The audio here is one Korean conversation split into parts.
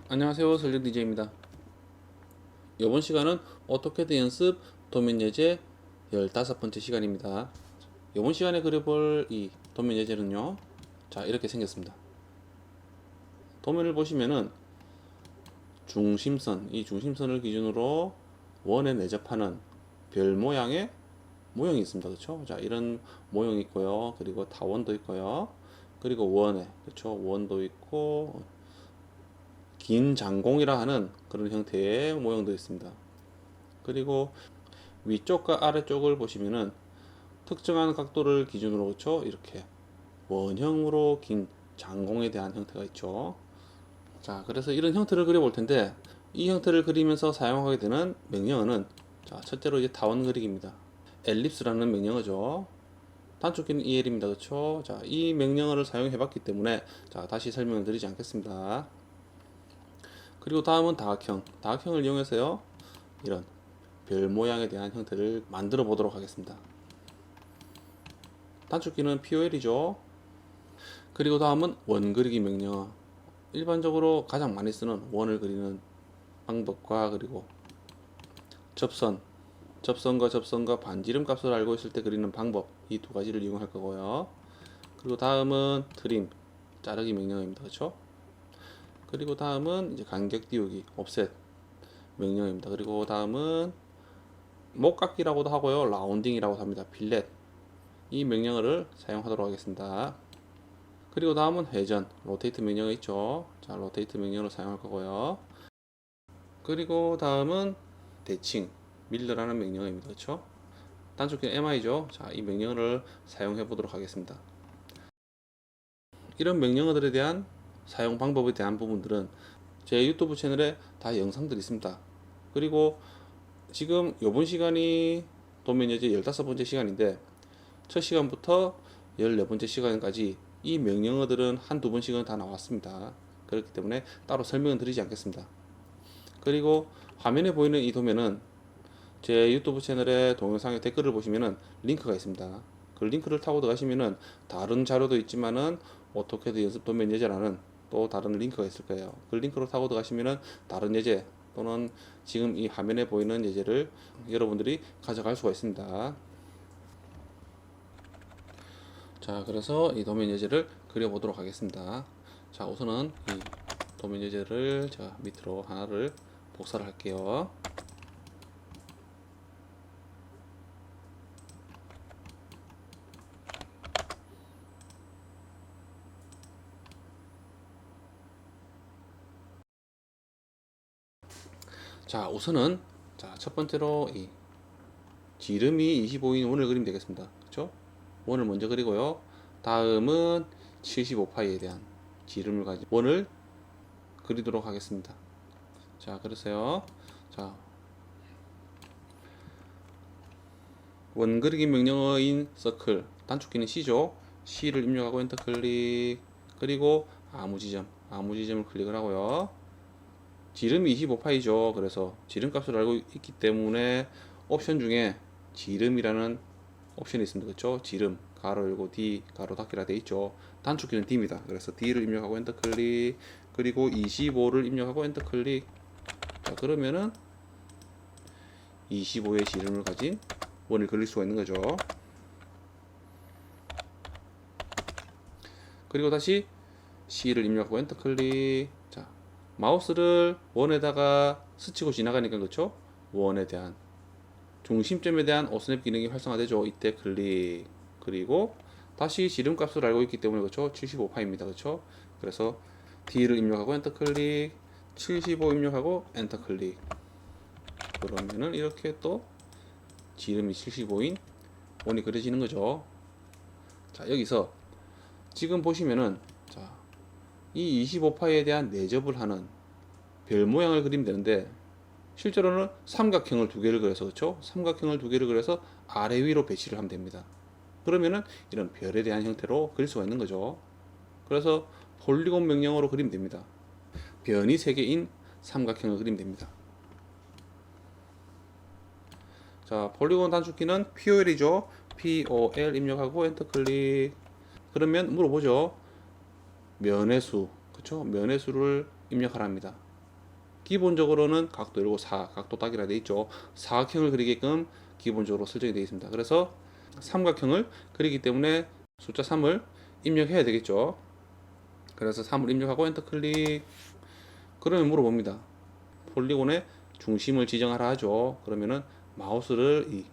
안녕하세요, 설령 DJ입니다. 이번 시간은 오토캐드 연습 도면 예제 15번째 시간입니다. 이번 시간에 그려볼 이 도면 예제는요, 자, 이렇게 생겼습니다. 도면을 보시면은 중심선, 이 중심선을 기준으로 원에 내접하는 별 모양의 모형이 있습니다. 그렇죠? 자, 이런 모형이 있고요. 그리고 타원도 있고요. 그리고 원에, 그렇죠? 원도 있고 긴 장공이라 하는 그런 형태의 모형도 있습니다. 그리고 위쪽과 아래쪽을 보시면은 특정한 각도를 기준으로 그렇죠? 이렇게 원형으로 긴 장공에 대한 형태가 있죠. 자, 그래서 이런 형태를 그려 볼 텐데 이 형태를 그리면서 사용하게 되는 명령어는 자, 첫째로 이제 타원 그리기입니다. 엘립스라는 명령어죠. 단축키는 EL입니다. 그렇죠? 자, 이 명령어를 사용해 봤기 때문에 자, 다시 설명을 드리지 않겠습니다. 그리고 다음은 다각형. 다각형을 이용해서요. 이런 별 모양에 대한 형태를 만들어 보도록 하겠습니다. 단축키는 POL이죠. 그리고 다음은 원 그리기 명령어. 일반적으로 가장 많이 쓰는 원을 그리는 방법과 그리고 접선, 접선과 접선과 반지름 값을 알고 있을 때 그리는 방법, 이 두 가지를 이용할 거고요. 그리고 다음은 트림, 자르기 명령어입니다. 그렇죠? 그리고 다음은 이제 간격 띄우기, 옵셋 명령어입니다. 그리고 다음은 목깎기라고도 하고요, 라운딩이라고도 합니다. 필렛, 이 명령어를 사용하도록 하겠습니다. 그리고 다음은 회전, 로테이트 명령어 있죠. 자, 로테이트 명령어를 사용할 거고요. 그리고 다음은 대칭, 밀러라는 명령어입니다. 그렇죠? 단축키는 MI죠. 자, 이 명령어를 사용해 보도록 하겠습니다. 이런 명령어들에 대한 사용 방법에 대한 부분들은 제 유튜브 채널에 다 영상들이 있습니다. 그리고 지금 이번 시간이 도면 예제 15번째 시간인데 첫 시간부터 14번째 시간까지 이 명령어들은 한두 번씩은 다 나왔습니다. 그렇기 때문에 따로 설명은 드리지 않겠습니다. 그리고 화면에 보이는 이 도면은 제 유튜브 채널의 동영상에 댓글을 보시면은 링크가 있습니다. 그 링크를 타고 들어가시면은 다른 자료도 있지만은 오토캐드 연습 도면 예제라는 또 다른 링크가 있을 거예요. 그 링크로 타고 들어가시면은 다른 예제 또는 지금 이 화면에 보이는 예제를 여러분들이 가져갈 수가 있습니다. 자, 그래서 이 도면 예제를 그려보도록 하겠습니다. 자, 우선은 이 도면 예제를 제가 밑으로 하나를 복사를 할게요. 자, 우선은 자, 첫 번째로 이 지름이 25인 원을 그리면 되겠습니다. 그렇죠? 원을 먼저 그리고요. 다음은 75파이에 대한 지름을 가진 원을 그리도록 하겠습니다. 자, 그러세요. 자, 원 그리기 명령어인 서클, 단축키는 C죠. C를 입력하고 엔터 클릭. 그리고 아무 지점을 클릭을 하고요. 지름이 25파이죠. 그래서 지름 값을 알고 있기 때문에 옵션 중에 지름이라는 옵션이 있습니다. 그렇죠? 지름 가로 열고 D 가로 닫기라 되어 있죠. 단축키는 D입니다. 그래서 D를 입력하고 엔터 클릭. 그리고 25를 입력하고 엔터 클릭. 자, 그러면은 25의 지름을 가진 원을 그릴 수가 있는 거죠. 그리고 다시 C를 입력하고 엔터 클릭. 자, 마우스를 원에다가 스치고 지나가니까 그렇죠? 원에 대한 중심점에 대한 오스냅 기능이 활성화되죠. 이때 클릭. 그리고 다시 지름값을 알고 있기 때문에 그렇죠? 75파입니다. 그렇죠? 그래서 D를 입력하고 엔터 클릭. 75 입력하고 엔터 클릭. 그러면은 이렇게 또 지름이 75인 원이 그려지는 거죠. 자, 여기서 지금 보시면은 자, 이 25파에 대한 내접을 하는 별 모양을 그리면 되는데 실제로는 삼각형을 두 개를 그려서 그렇죠? 삼각형을 두 개를 그려서 아래 위로 배치를 하면 됩니다. 그러면은 이런 별에 대한 형태로 그릴 수가 있는 거죠. 그래서 폴리곤 명령어로 그리면 됩니다. 변이 3개인 삼각형을 그리면 됩니다. 자, 폴리곤 단축키는 POL이죠. POL 입력하고 엔터 클릭. 그러면 물어보죠. 면의 수, 그쵸? 면의 수를 입력하랍니다. 기본적으로는 각도 열고 각도 딱이라 되어 있죠. 사각형을 그리게끔 기본적으로 설정이 되어 있습니다. 그래서 삼각형을 그리기 때문에 숫자 3을 입력해야 되겠죠. 그래서 3을 입력하고 엔터 클릭. 그러면 물어봅니다. 폴리곤의 중심을 지정하라 하죠. 그러면은 마우스를 이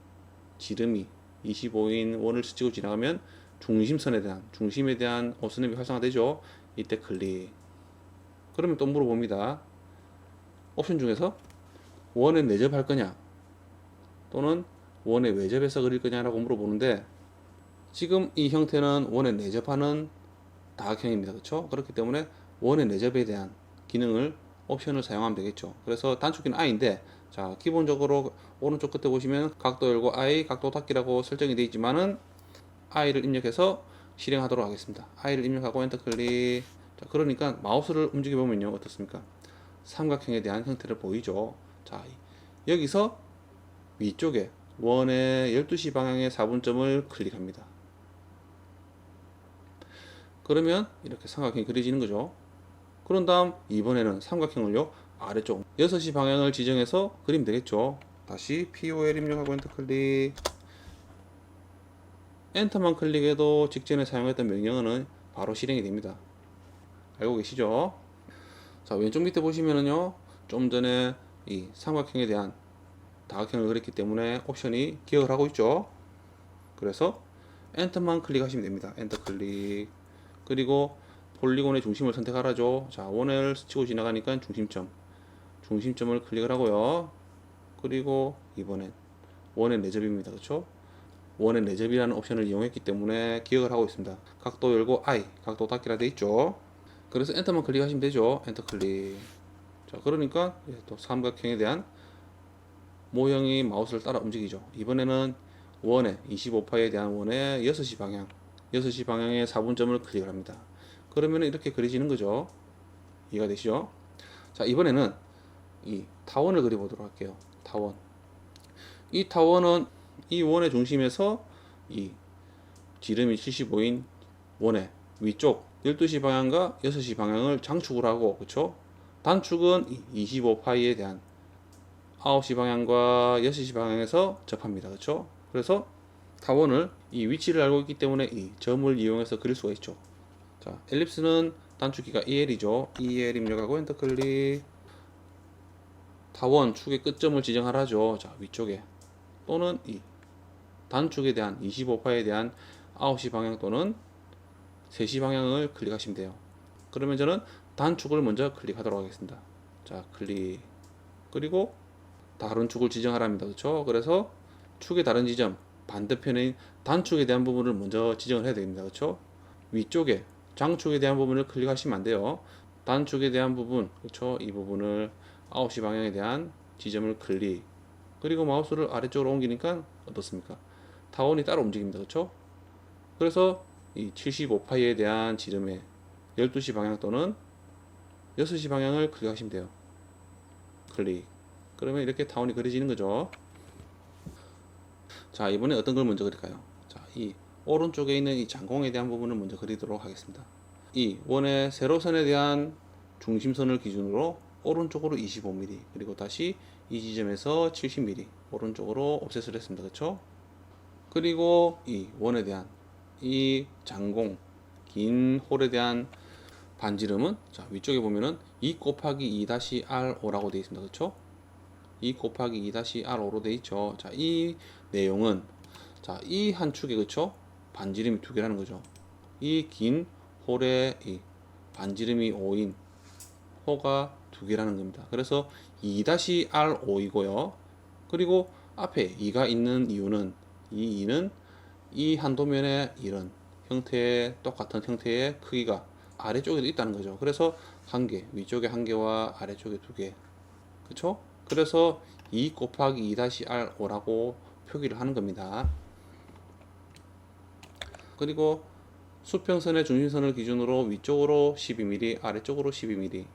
지름이 25인 원을 스치고 지나가면 중심에 대한 오스냅이 활성화되죠. 이때 클릭. 그러면 또 물어봅니다. 옵션 중에서 원에 내접할 거냐 또는 원에 외접해서 그릴 거냐라고 물어보는데, 지금 이 형태는 원에 내접하는 다각형입니다. 그렇죠? 그렇기 때문에 원의 내접에 대한 기능을 옵션을 사용하면 되겠죠. 그래서 단축키는 I인데, 자, 기본적으로 오른쪽 끝에 보시면 각도 열고 I, 각도 닫기라고 설정이 되어 있지만은 I를 입력해서 실행하도록 하겠습니다. I를 입력하고 엔터 클릭. 자, 그러니까 마우스를 움직여 보면요, 어떻습니까? 삼각형에 대한 형태를 보이죠. 자, 여기서 위쪽에 원의 12시 방향의 4분점을 클릭합니다. 그러면 이렇게 삼각형이 그려지는 거죠. 그런 다음 이번에는 삼각형을요, 아래쪽 6시 방향을 지정해서 그리면 되겠죠. 다시 POL 입력하고 엔터 클릭. 엔터만 클릭해도 직전에 사용했던 명령어는 바로 실행이 됩니다. 알고 계시죠? 자, 왼쪽 밑에 보시면은요, 좀 전에 이 삼각형에 대한 다각형을 그렸기 때문에 옵션이 기억을 하고 있죠. 그래서 엔터만 클릭하시면 됩니다. 엔터 클릭. 그리고 폴리곤의 중심을 선택하라죠. 자, 원을 스치고 지나가니까 중심점을 클릭을 하고요. 그리고 이번엔 원의 내접입니다. 그렇죠? 원의 내접이라는 옵션을 이용했기 때문에 기억을 하고 있습니다. 각도 열고 I, 각도 닫기라 되어 있죠. 그래서 엔터만 클릭하시면 되죠. 엔터 클릭. 자, 그러니까 또 삼각형에 대한 모형이 마우스를 따라 움직이죠. 이번에는 원의 25파에 대한 원의 6시 방향의 4분점을 클릭을 합니다. 그러면 이렇게 그려지는 거죠. 이해가 되시죠? 자, 이번에는 이 타원을 그려보도록 할게요. 타원. 이 타원은 이 원의 중심에서 이 지름이 75인 원의 위쪽 12시 방향과 6시 방향을 장축을 하고, 그쵸? 단축은 25파이에 대한 9시 방향과 6시 방향에서 접합니다. 그쵸? 그래서 타원을 이 위치를 알고 있기 때문에 이 점을 이용해서 그릴 수가 있죠. 자, 엘립스는 단축키가 EL이죠. EL 입력하고 엔터 클릭. 타원 축의 끝점을 지정하라죠. 자, 위쪽에. 또는 이 단축에 대한 25파에 대한 9시 방향 또는 3시 방향을 클릭하시면 돼요. 그러면 저는 단축을 먼저 클릭하도록 하겠습니다. 자, 클릭. 그리고 다른 축을 지정하랍니다. 그렇죠? 그래서 축의 다른 지점, 반대편인 단축에 대한 부분을 먼저 지정을 해야 됩니다. 그렇죠? 위쪽에 장축에 대한 부분을 클릭하시면 안 돼요. 단축에 대한 부분, 그렇죠? 이 부분을 9시 방향에 대한 지점을 클릭. 그리고 마우스를 아래쪽으로 옮기니까 어떻습니까? 타원이 따로 움직입니다. 그렇죠? 그래서 이 75파이에 대한 지름의 12시 방향 또는 6시 방향을 클릭하시면 돼요. 클릭. 그러면 이렇게 타원이 그려지는 거죠. 자, 이번에 어떤 걸 먼저 그릴까요? 자, 이 오른쪽에 있는 이 장공에 대한 부분을 먼저 그리도록 하겠습니다. 이 원의 세로선에 대한 중심선을 기준으로 오른쪽으로 25mm, 그리고 다시 이 지점에서 70mm 오른쪽으로 옵셋을 했습니다. 그렇죠? 그리고 이 원에 대한 이 장공 긴 홀에 대한 반지름은, 자, 위쪽에 보면은 2 곱하기 2-R5라고 되어 있습니다. 그렇죠? 2 곱하기 2-R5로 되어 있죠. 자, 이 내용은, 자, 이 한 축에, 그렇죠? 반지름이 2개라는 거죠. 이 긴 홀의 이 반지름이 5인 호가 2개라는 겁니다. 그래서 2-R5이고요. 그리고 앞에 2가 있는 이유는, 이 2는 이 한도면에 이런 형태의 똑같은 형태의 크기가 아래쪽에도 있다는 거죠. 그래서 한 개, 위쪽에 한 개와 아래쪽에 2개. 그쵸? 그래서 2 곱하기 2-R5라고 표기를 하는 겁니다. 그리고 수평선의 중심선을 기준으로 위쪽으로 12mm, 아래쪽으로 12mm,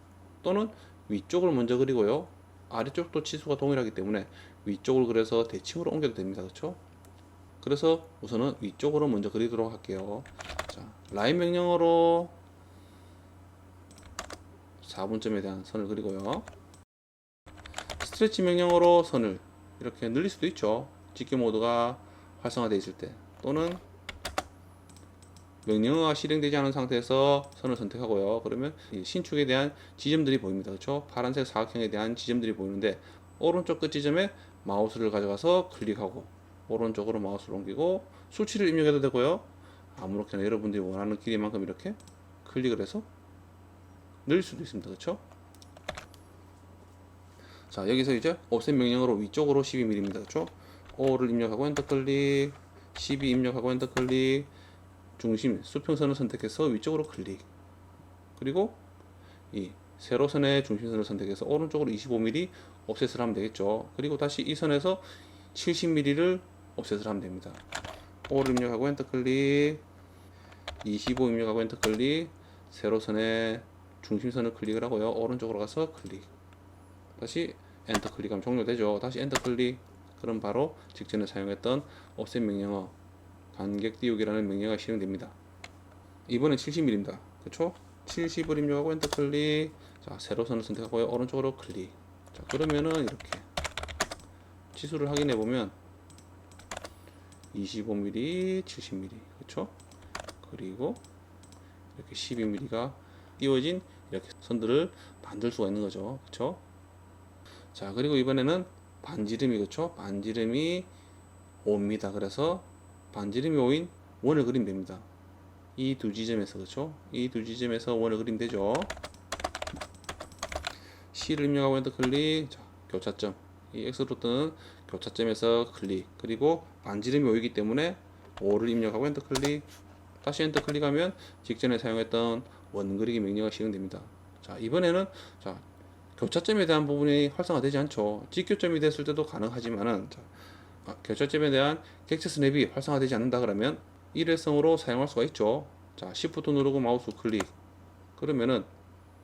또는 위쪽을 먼저 그리고요, 아래쪽도 치수가 동일하기 때문에 위쪽을 그려서 대칭으로 옮겨도 됩니다. 그렇죠? 그래서 우선은 위쪽으로 먼저 그리도록 할게요. 자, 라인 명령어로 4분점에 대한 선을 그리고요. 스트레치 명령으로 선을 이렇게 늘릴 수도 있죠. 직교 모드가 활성화되어 있을 때, 또는 명령어가 실행되지 않은 상태에서 선을 선택하고요. 그러면 이 신축에 대한 지점들이 보입니다. 그렇죠? 파란색 사각형에 대한 지점들이 보이는데, 오른쪽 끝 지점에 마우스를 가져가서 클릭하고 오른쪽으로 마우스를 옮기고 수치를 입력해도 되고요. 아무렇게나 여러분들이 원하는 길이만큼 이렇게 클릭을 해서 늘릴 수도 있습니다. 그렇죠? 자, 여기서 이제 옵셋 명령으로 위쪽으로 12mm입니다. 그렇죠? 5를 입력하고 엔터 클릭, 12 입력하고 엔터 클릭, 중심 수평선을 선택해서 위쪽으로 클릭, 그리고 이 세로선의 중심선을 선택해서 오른쪽으로 25mm 옵셋을 하면 되겠죠. 그리고 다시 이 선에서 70mm를 옵셋을 하면 됩니다. 5를 입력하고 엔터 클릭, 25 입력하고 엔터 클릭, 세로선의 중심선을 클릭을 하고요. 오른쪽으로 가서 클릭, 다시 엔터 클릭하면 종료되죠. 다시 엔터 클릭, 그럼 바로 직전에 사용했던 옵셋 명령어 간격 띄우기라는 명령어가 실행됩니다. 이번엔 70mm입니다. 그쵸? 70을 입력하고 엔터 클릭, 자, 세로선을 선택하고요. 오른쪽으로 클릭. 자, 그러면은 이렇게 치수를 확인해 보면 25mm, 70mm, 그쵸? 그리고 이렇게 12mm가 띄워진 이렇게 선들을 만들 수가 있는 거죠. 그쵸? 자, 그리고 이번에는 반지름이, 그쵸? 반지름이 5입니다. 그래서 반지름이 5인 원을 그리면 됩니다. 이 두 지점에서, 그쵸? 이 두 지점에서 원을 그리면 되죠. C를 입력하고 엔터 클릭, 자, 교차점, 이 X로 뜨는 교차점에서 클릭, 그리고 반지름이 5이기 때문에 5를 입력하고 엔터 클릭, 다시 엔터 클릭하면 직전에 사용했던 원 그리기 명령어가 실행됩니다. 자, 이번에는 자, 교차점에 대한 부분이 활성화되지 않죠. 직교점이 됐을 때도 가능하지만은, 자, 교차점에 대한 객체 스냅이 활성화되지 않는다 그러면 일회성으로 사용할 수가 있죠. 자, Shift 누르고 마우스 클릭, 그러면은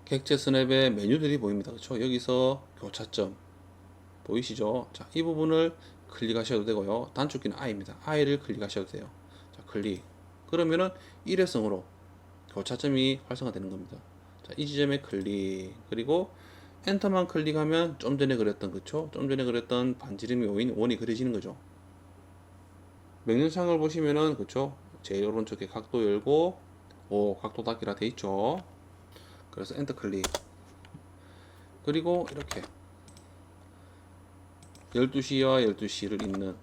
객체 스냅의 메뉴들이 보입니다. 그렇죠? 여기서 교차점 보이시죠? 자, 이 부분을 클릭하셔도 되고요. 단축키는 I입니다. I를 클릭하셔도 돼요. 자, 클릭, 그러면은 일회성으로 교차점이 활성화되는 겁니다. 자, 이 지점에 클릭, 그리고 엔터만 클릭하면 좀 전에 그렸던, 그쵸? 좀 전에 그렸던 반지름이 5인 원이 그려지는 거죠. 명령창을 보시면은, 그쵸? 제일 오른쪽에 각도 열고 각도 닫기라 돼 있죠. 그래서 엔터 클릭, 그리고 이렇게 12시와 12시를 잇는,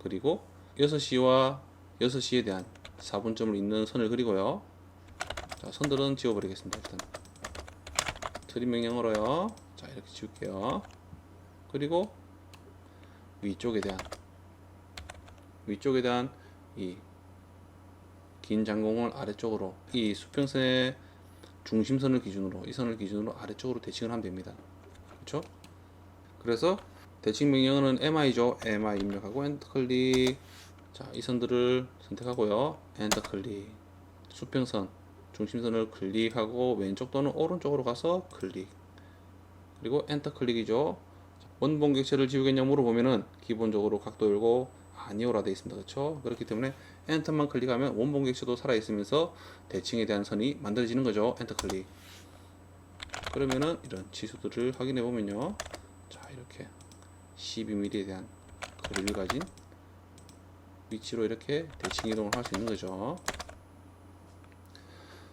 그리고 6시와 6시에 대한 4분점을 잇는 선을 그리고요. 자, 선들은 지워버리겠습니다. 일단 트림 명령으로요. 자, 이렇게 지울게요. 그리고 위쪽에 대한 이 긴 장공을 아래쪽으로, 이 수평선의 중심선을 기준으로, 이 선을 기준으로 아래쪽으로 대칭을 하면 됩니다. 그렇죠? 그래서 대칭 명령어는 MI죠. MI 입력하고 엔터 클릭. 자, 이 선들을 선택하고요. 엔터 클릭. 수평선 중심선을 클릭하고 왼쪽 또는 오른쪽으로 가서 클릭, 그리고 엔터 클릭이죠. 원본 객체를 지우겠냐 물어보면은 기본적으로 각도 열고 아니오라 되어 있습니다. 그렇죠? 그렇기 때문에 엔터만 클릭하면 원본 객체도 살아있으면서 대칭에 대한 선이 만들어지는 거죠. 엔터 클릭. 그러면은 이런 지수들을 확인해 보면요. 자, 이렇게 12mm에 대한 거리를 가진 위치로 이렇게 대칭 이동을 할 수 있는 거죠.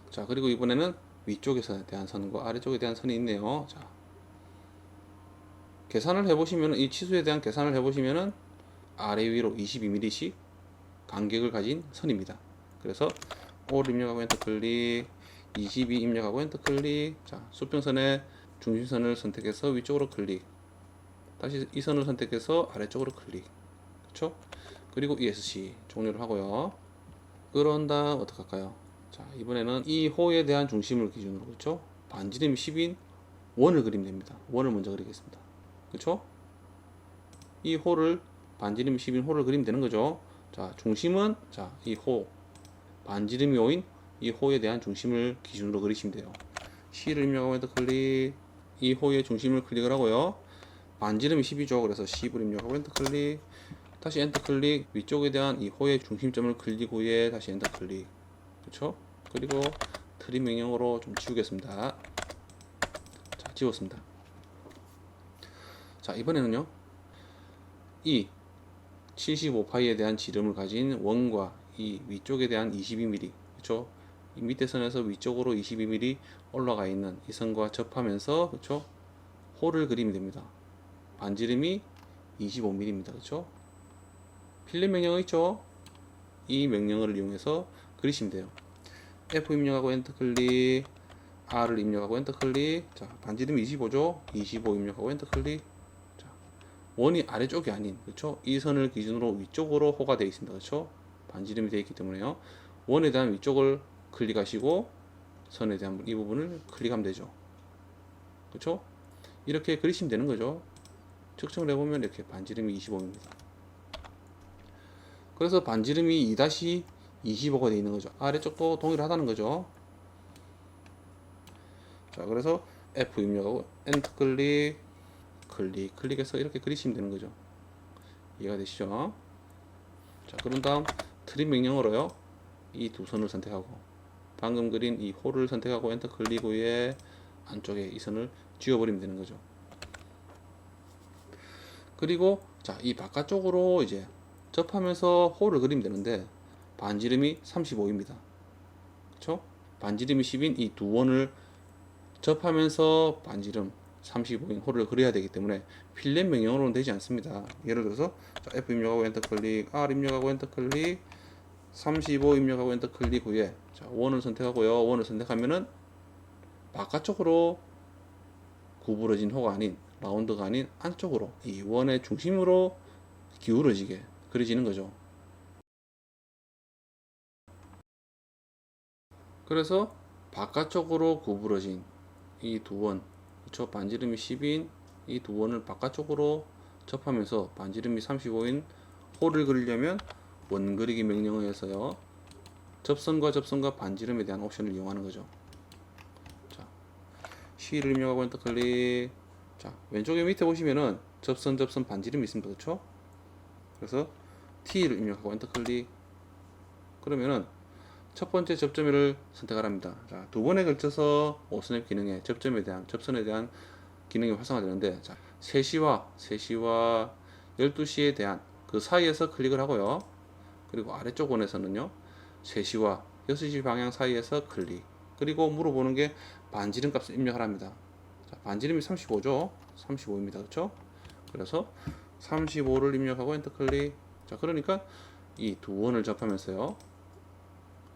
자, 그리고 이번에는 위쪽에 대한 선과 아래쪽에 대한 선이 있네요. 자, 계산을 해보시면, 이 치수에 대한 계산을 해보시면은 아래 위로 22mm씩 간격을 가진 선입니다. 그래서 5를 입력하고 엔터 클릭, 22 입력하고 엔터 클릭. 자, 수평선의 중심선을 선택해서 위쪽으로 클릭, 다시 이 선을 선택해서 아래쪽으로 클릭, 그렇죠? 그리고 ESC 종료를 하고요. 그런 다음 어떻게 할까요? 자, 이번에는 이 호에 대한 중심을 기준으로, 그렇죠? 반지름이 10인 원을 그리면 됩니다. 원을 먼저 그리겠습니다. 그렇죠? 이 호를, 반지름이 10인 호를 그리면 되는 거죠. 자, 중심은, 자, 이 호, 반지름이 5인 이 호에 대한 중심을 기준으로 그리시면 돼요. C를 입력하고 엔터 클릭, 이 호의 중심을 클릭을 하고요. 반지름이 10이죠. 그래서 10을 입력하고 엔터 클릭, 다시 엔터 클릭, 위쪽에 대한 이 호의 중심점을 클릭 후에 다시 엔터 클릭, 그렇죠? 그리고 트림 명령으로 좀 지우겠습니다. 자, 지웠습니다. 자, 이번에는요. 이 75파이에 대한 지름을 가진 원과 이 위쪽에 대한 22mm, 그렇죠? 이 밑에 선에서 위쪽으로 22mm 올라가 있는 이 선과 접하면서, 그렇죠? 홀을 그리면 됩니다. 반지름이 25mm입니다. 그렇죠? 필름 명령어 있죠? 이 명령어를 이용해서 그리시면 돼요. F 입력하고 엔터 클릭, R을 입력하고 엔터 클릭. 자, 반지름이 25죠? 25 입력하고 엔터 클릭. 자, 원이 아래쪽이 아닌, 그렇죠? 이 선을 기준으로 위쪽으로 호가 되어 있습니다. 그렇죠? 반지름이 되어 있기 때문에요. 원에 대한 위쪽을 클릭하시고 선에 대한 이 부분을 클릭하면 되죠. 그렇죠? 이렇게 그리시면 되는 거죠. 측정을 해보면 이렇게 반지름이 25입니다. 그래서 반지름이 2-25가 되어 있는 거죠. 아래쪽도 동일하다는 거죠. 자, 그래서 F 입력하고 엔터 클릭해서 이렇게 그리시면 되는 거죠. 이해가 되시죠? 자, 그런 다음 트림 명령어로요. 이 두 선을 선택하고 방금 그린 이 홀을 선택하고 엔터 클릭 후에 안쪽에 이 선을 지워버리면 되는 거죠. 그리고 자, 이 바깥쪽으로 이제 접하면서 홀을 그리면 되는데 반지름이 35입니다. 그렇죠? 반지름이 10인 이 두 원을 접하면서 반지름 35인 홀을 그려야 되기 때문에 필렛 명령어로는 되지 않습니다. 예를 들어서 자, F 입력하고 엔터 클릭, R 입력하고 엔터 클릭, 35 입력하고 엔터 클릭 후에 자, 원을 선택하고요. 원을 선택하면은 바깥쪽으로 구부러진 호가 아닌 라운드가 아닌 안쪽으로 이 원의 중심으로 기울어지게 그려지는 거죠. 그래서 바깥쪽으로 구부러진 이 두 원, 그쵸? 반지름이 10인 이 두 원을 바깥쪽으로 접하면서 반지름이 35인 홀을 그리려면 원 그리기 명령어에서요. 접선과 접선과 반지름에 대한 옵션을 이용하는 거죠. 자, C를 입력하고 엔터 클릭. 자, 왼쪽에 밑에 보시면은 접선, 접선, 반지름이 있습니다. 그쵸? 그래서 T를 입력하고 엔터 클릭. 그러면은 첫 번째 접점을 선택하랍니다. 자, 두 번에 걸쳐서 오스냅 기능에 접점에 대한 접선에 대한 기능이 활성화되는데 자, 3시와 12시에 대한 그 사이에서 클릭을 하고요. 그리고 아래쪽 원에서는요. 3시와 6시 방향 사이에서 클릭. 그리고 물어보는 게 반지름 값을 입력하랍니다. 자, 반지름이 35죠. 35입니다. 그렇죠? 그래서 35를 입력하고 엔터 클릭. 자, 그러니까 이 두 원을 접하면서요.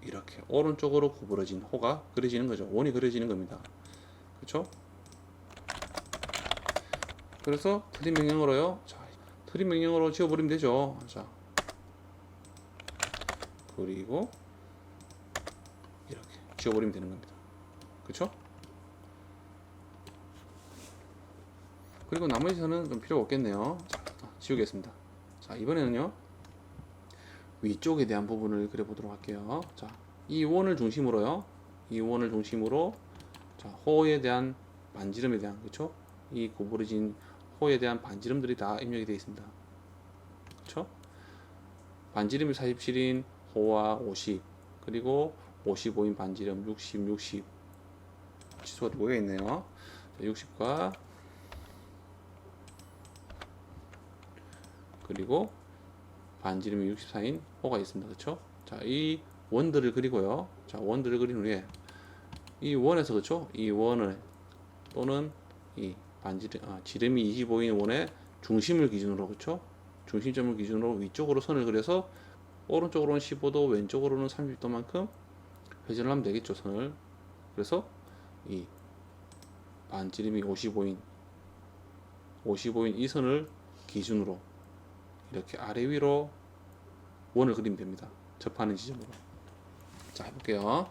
이렇게 오른쪽으로 구부러진 호가 그려지는 거죠. 원이 그려지는 겁니다. 그렇죠? 그래서 트림 명령어로요. 자, 트림 명령어로 지워버리면 되죠. 자, 그리고 이렇게 지워버리면 되는 겁니다. 그렇죠? 그리고 나머지 선은 좀 필요가 없겠네요. 자, 지우겠습니다. 자, 이번에는요. 위쪽에 대한 부분을 그려보도록 할게요. 자, 이 원을 중심으로요. 이 원을 중심으로 자, 호에 대한 반지름에 대한 그렇죠? 이 구부러진 호에 대한 반지름들이 다 입력이 되어 있습니다. 그렇죠? 반지름이 47인 호와 50 그리고 55인 반지름 60 치수가 모여 있네요. 60과 그리고 반지름이 64인 호가 있습니다. 그렇죠? 자, 이 원들을 그리고요. 자, 원들을 그린 후에 이 원에서 그렇죠? 이 원을 또는 이 지름이 25인 원의 중심을 기준으로 그렇죠? 중심점을 기준으로 위쪽으로 선을 그려서 오른쪽으로는 15도, 왼쪽으로는 30도만큼 회전을 하면 되겠죠, 선을. 그래서 이 반지름이 55인 이 선을 기준으로 이렇게 아래 위로 원을 그리면 됩니다. 접하는 지점으로. 자, 해볼게요.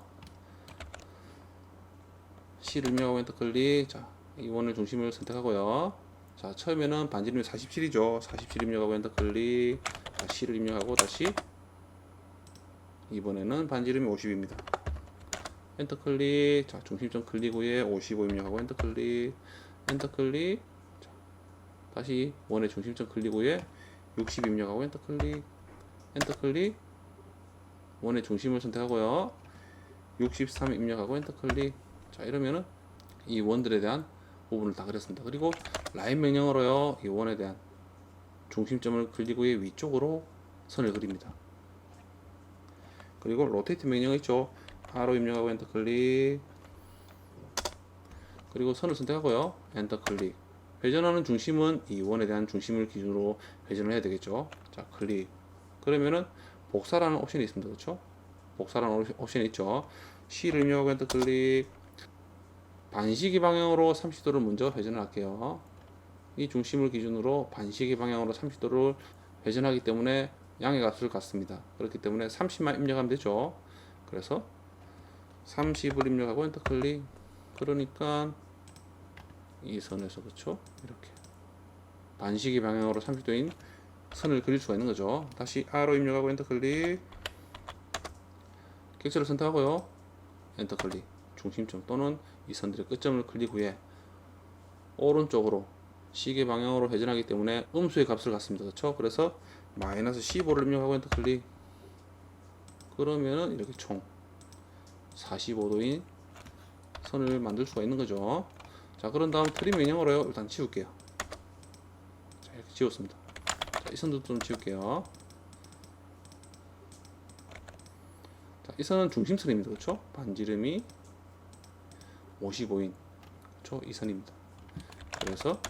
C를 입력하고 엔터 클릭. 자, 이 원을 중심을 선택하고요. 자, 처음에는 반지름이 47이죠. 47 입력하고 엔터 클릭. 자, C를 입력하고 다시 이번에는 반지름이 50입니다. 엔터 클릭. 자, 중심점 클릭 후에 55 입력하고 엔터 클릭. 엔터 클릭. 자, 다시 원의 중심점 클릭 후에 60 입력하고 엔터 클릭. 엔터 클릭. 원의 중심을 선택하고요. 63 입력하고 엔터 클릭. 자, 이러면은 이 원들에 대한 부분을 다 그렸습니다. 그리고 라인 명령으로요, 이 원에 대한 중심점을 클릭 후에 위쪽으로 선을 그립니다. 그리고 로테이트 명령 있죠. R로 입력하고 엔터 클릭. 그리고 선을 선택하고요, 엔터 클릭. 회전하는 중심은 이 원에 대한 중심을 기준으로 회전을 해야 되겠죠. 자, 클릭. 그러면은 복사라는 옵션이 있습니다. 그렇죠? 복사라는 옵션이 있죠. C를 입력하고 엔터 클릭. 반시계 방향으로 30도를 먼저 회전을 할게요. 이 중심을 기준으로 반시계 방향으로 30도를 회전하기 때문에 양의 값을 갖습니다. 그렇기 때문에 30만 입력하면 되죠. 그래서 30을 입력하고 엔터 클릭. 그러니까 이 선에서 그렇죠? 이렇게 반시계 방향으로 30도인 선을 그릴 수가 있는 거죠. 다시 R로 입력하고 엔터 클릭. 객체를 선택하고요, 엔터 클릭. 중심점 또는 이 선들의 끝점을 클릭 후에 오른쪽으로 시계 방향으로 회전하기 때문에 음수의 값을 갖습니다. 그렇죠? 그래서 마이너스 15를 입력하고 엔터 클릭. 그러면은 이렇게 총 45도인 선을 만들 수가 있는 거죠. 자, 그런 다음 트림 명령으로요, 일단 지울게요. 자, 이렇게 지웠습니다. 자, 이 선도 좀 지울게요. 자, 이 선은 중심선입니다. 그렇죠? 반지름이 55인, 그렇죠? 이 선입니다. 그래서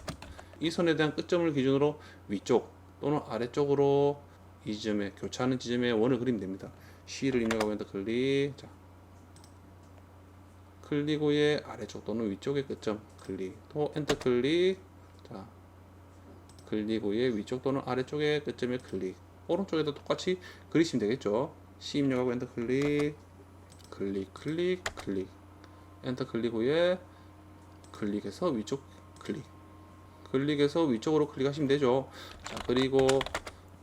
이 선에 대한 끝점을 기준으로 위쪽 또는 아래쪽으로 이 지점에 교차하는 지점에 원을 그리면 됩니다. C를 입력하고 엔터 클릭. 자, 클릭 후에 아래쪽 또는 위쪽의 끝점 클릭. 또 엔터 클릭. 자, 클릭 후에 위쪽 또는 아래쪽의 끝점에 클릭. 오른쪽에도 똑같이 그리시면 되겠죠. C 입력하고 엔터 클릭. 클릭 클릭 클릭. 엔터 클릭 후에 클릭해서 위쪽 클릭. 클릭해서 위쪽으로 클릭하시면 되죠. 자, 그리고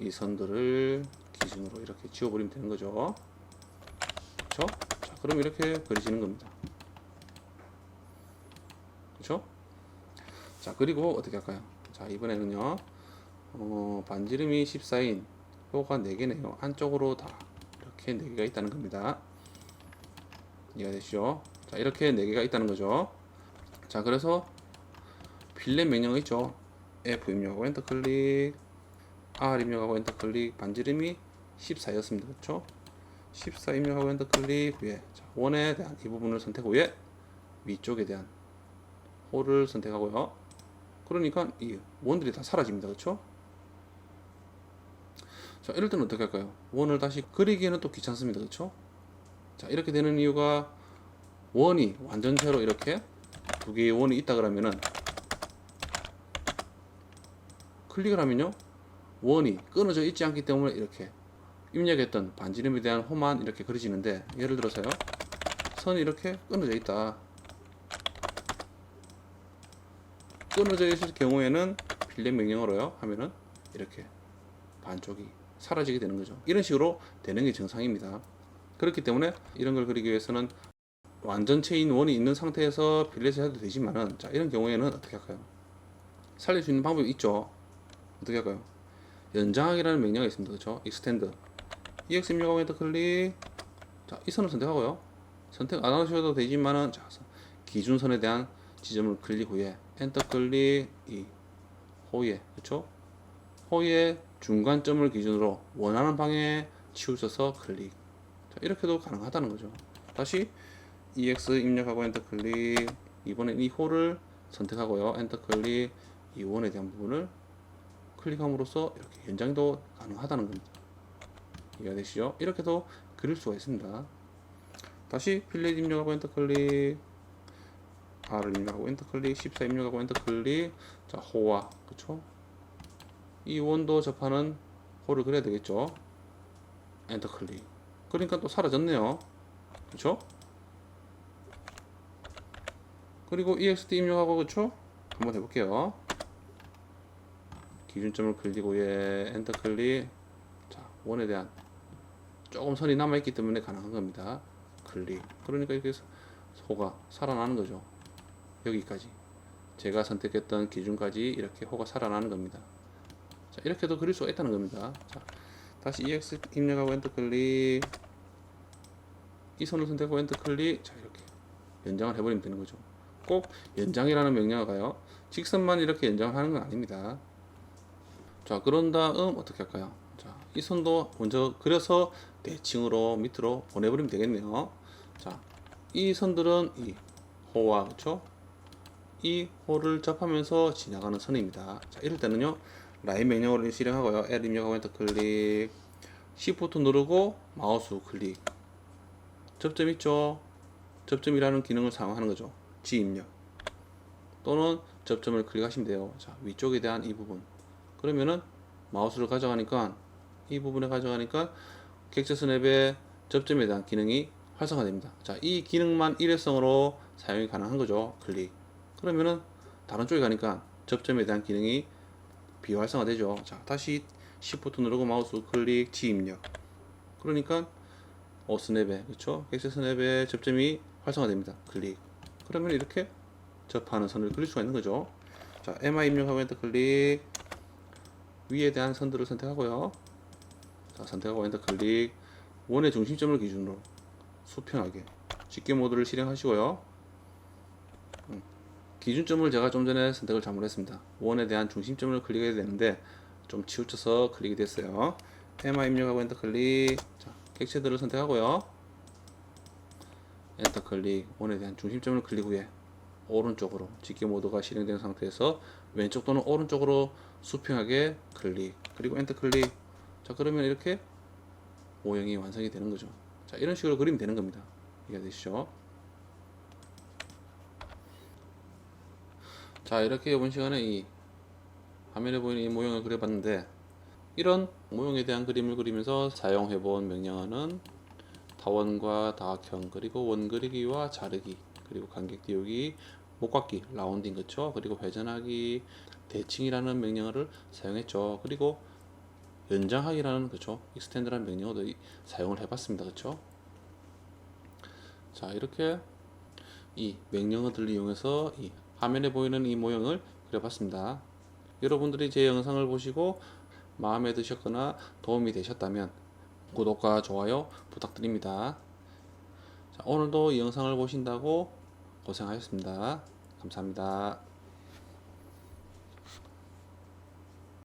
이 선들을 기준으로 이렇게 지워버리면 되는 거죠. 그렇죠? 자, 그럼 이렇게 그리시는 겁니다. 그렇죠? 자, 그리고 어떻게 할까요? 자, 이번에는요, 반지름이 14인 요가 4개네요. 안쪽으로 다 이렇게 4개가 있다는 겁니다. 이해가 되시죠? 자, 이렇게 4개가 있다는 거죠. 자, 그래서 필렛 명령 있죠. F 입력하고 엔터 클릭. R 입력하고 엔터 클릭. 반지름이 14였습니다. 그렇죠? 14 입력하고 엔터 클릭 후에, 자, 원에 대한 이 부분을 선택 후에 위쪽에 대한 홀을 선택하고요. 그러니까 이 원들이 다 사라집니다. 그렇죠? 자, 이럴 때는 어떻게 할까요? 원을 다시 그리기에는 또 귀찮습니다. 그렇죠? 자, 이렇게 되는 이유가 원이 완전체로 이렇게 두 개의 원이 있다 그러면은 클릭을 하면요, 원이 끊어져 있지 않기 때문에 이렇게 입력했던 반지름에 대한 호만 이렇게 그려지는데, 예를 들어서요, 선이 이렇게 끊어져 있다. 끊어져 있을 경우에는 필렛 명령으로요 하면은 이렇게 반쪽이 사라지게 되는 거죠. 이런 식으로 되는 게 정상입니다. 그렇기 때문에 이런 걸 그리기 위해서는 완전체인 원이 있는 상태에서 필렛을 해도 되지만은, 자, 이런 경우에는 어떻게 할까요? 살릴 수 있는 방법이 있죠. 어떻게 할까요? 연장하기라는 명령이 있습니다. 그렇죠? extend. EX 입력하고 엔터 클릭. 자, 이 선을 선택하고요. 선택 안 하셔도 되지만은, 자, 기준선에 대한 지점을 클릭 후에 엔터 클릭. 이 호위에, 그렇죠? 호위의 중간점을 기준으로 원하는 방향에 치우쳐서 클릭. 자, 이렇게도 가능하다는 거죠. 다시 EX 입력하고 엔터 클릭. 이번엔 이 홀을 선택하고요, 엔터 클릭. 이 원에 대한 부분을 클릭함으로써 이렇게 연장도 가능하다는 겁니다. 이해가 되시죠? 이렇게도 그릴 수가 있습니다. 다시 필렛 입력하고 엔터 클릭. R을 입력하고 엔터 클릭. 14 입력하고 엔터 클릭. 자, 호와, 그쵸? 이 원도 접하는 홀을 그려야 되겠죠? 엔터 클릭. 그러니까 또 사라졌네요. 그쵸? 그리고 EXT 입력하고, 그쵸? 한번 해볼게요. 기준점을 클릭 후에 엔터 클릭. 자, 원에 대한 조금 선이 남아있기 때문에 가능한 겁니다. 클릭. 그러니까 이렇게 호가 살아나는 거죠. 여기까지 제가 선택했던 기준까지 이렇게 호가 살아나는 겁니다. 자, 이렇게도 그릴 수가 있다는 겁니다. 자, 다시 EX 입력하고 엔터 클릭. 이 선을 선택하고 엔터 클릭. 자, 이렇게 연장을 해버리면 되는 거죠. 꼭 연장이라는 명령어 가요. 직선만 이렇게 연장을 하는 건 아닙니다. 자, 그런 다음 어떻게 할까요? 자, 이 선도 먼저 그려서 대칭으로 밑으로 보내버리면 되겠네요. 자, 이 선들은 이 호와 그쵸? 이 호를 접하면서 지나가는 선입니다. 자, 이럴 때는요, 라인 명령어를 실행하고요. L 입력하고 엔터 클릭, Shift 누르고 마우스 클릭. 접점 있죠? 접점이라는 기능을 사용하는 거죠. G 입력 또는 접점을 클릭하시면 돼요. 자, 위쪽에 대한 이 부분. 그러면은 마우스를 가져가니까 이 부분에 가져가니까 객체 스냅의 접점에 대한 기능이 활성화됩니다. 자, 이 기능만 일회성으로 사용이 가능한 거죠. 클릭. 그러면은 다른 쪽에 가니까 접점에 대한 기능이 비활성화되죠. 자, 다시 Shift 누르고 마우스 클릭 G 입력. 그러니까 스냅에 그렇죠? 객체 스냅의 접점이 활성화됩니다. 클릭. 그러면 이렇게 접하는 선을 그릴 수가 있는 거죠. 자, MI 입력하고 엔터 클릭. 위에 대한 선들을 선택하고요. 자, 선택하고 엔터 클릭. 원의 중심점을 기준으로 수평하게 집게 모드를 실행하시고요. 기준점을 제가 좀 전에 선택을 잘못했습니다. 원에 대한 중심점을 클릭해야 되는데 좀 치우쳐서 클릭이 됐어요. MI 입력하고 엔터 클릭. 자, 객체들을 선택하고요. 엔터 클릭. 원에 대한 중심점을 클릭 후에 오른쪽으로 집게 모드가 실행된 상태에서 왼쪽 또는 오른쪽으로 수평하게 클릭. 그리고 엔터 클릭. 자, 그러면 이렇게 모형이 완성이 되는 거죠. 자, 이런 식으로 그리면 되는 겁니다. 이해되시죠? 자, 이렇게 이번 시간에 이 화면에 보이는 이 모형을 그려봤는데, 이런 모형에 대한 그림을 그리면서 사용해본 명령어는 타원과 다각형, 그리고 원 그리기와 자르기, 그리고 간격 띄우기, 목깎기, 라운딩, 그쵸? 그리고 회전하기, 대칭이라는 명령어를 사용했죠. 그리고 연장하기라는, 그쵸? 익스텐드라는 명령어도 사용을 해봤습니다. 그쵸? 자, 이렇게 이 명령어들을 이용해서 이 화면에 보이는 이 모형을 그려봤습니다. 여러분들이 제 영상을 보시고 마음에 드셨거나 도움이 되셨다면 구독과 좋아요 부탁드립니다. 자, 오늘도 이 영상을 보신다고 고생하셨습니다. 감사합니다.